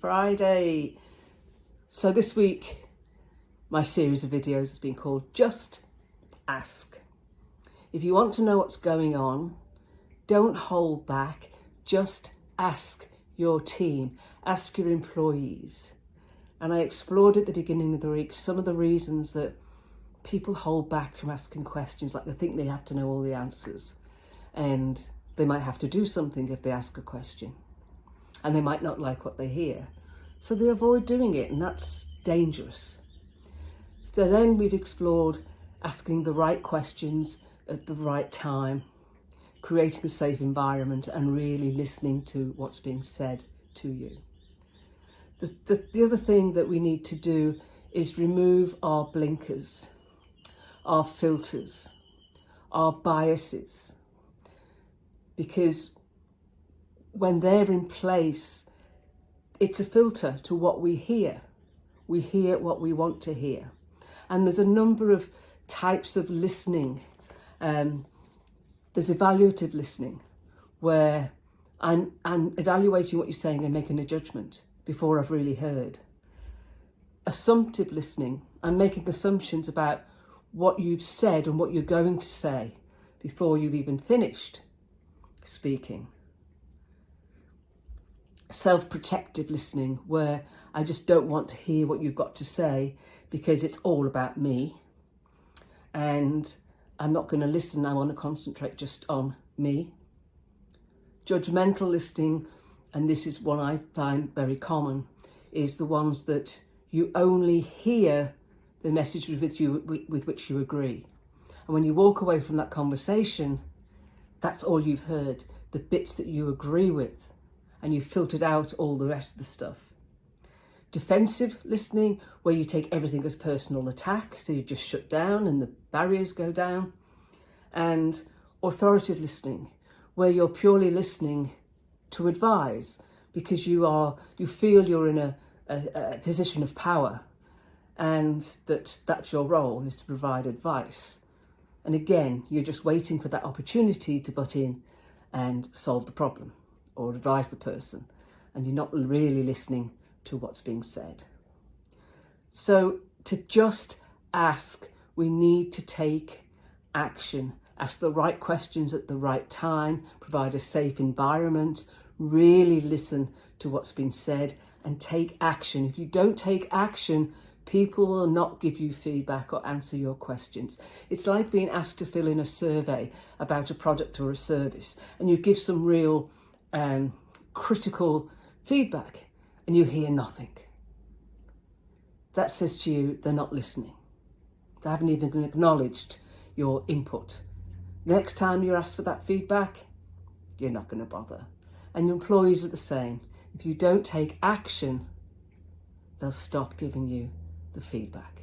Friday. So this week, my series of videos has been called Just Ask. If you want to know what's going on, don't hold back. Just ask your team, ask your employees. And I explored at the beginning of the week some of the reasons that people hold back from asking questions, like they think they have to know all the answers. And they might have to do something if they ask a question. And they might not like what they hear. So they avoid doing it, and that's dangerous. So then we've explored asking the right questions at the right time, creating a safe environment, and really listening to what's being said to you. The other thing that we need to do is remove our blinkers, our filters, our biases, because when they're in place, it's a filter to what we hear. We hear what we want to hear. And there's a number of types of listening. There's evaluative listening, where I'm evaluating what you're saying and making a judgment before I've really heard. Assumptive listening, I'm making assumptions about what you've said and what you're going to say before you've even finished speaking. Self-protective listening, where I just don't want to hear what you've got to say because it's all about me and I'm not going to listen. I want to concentrate just on me. Judgmental listening, and this is one I find very common, is the ones that you only hear the message with which you agree. And when you walk away from that conversation, that's all you've heard, the bits that you agree with, and you've filtered out all the rest of the stuff. Defensive listening, where you take everything as personal attack, so you just shut down and the barriers go down. And authoritative listening, where you're purely listening to advise because you feel you're in a position of power, and that's your role, is to provide advice. And again, you're just waiting for that opportunity to butt in and solve the problem or advise the person, and you're not really listening to what's being said. So to just ask, we need to take action, ask the right questions at the right time, provide a safe environment, really listen to what's been said and take action. If you don't take action, people will not give you feedback or answer your questions. It's like being asked to fill in a survey about a product or a service, and you give some real critical feedback and you hear nothing. That says to you, they're not listening. They haven't even acknowledged your input. Next time you're asked for that feedback, you're not going to bother. And your employees are the same. If you don't take action, they'll stop giving you the feedback.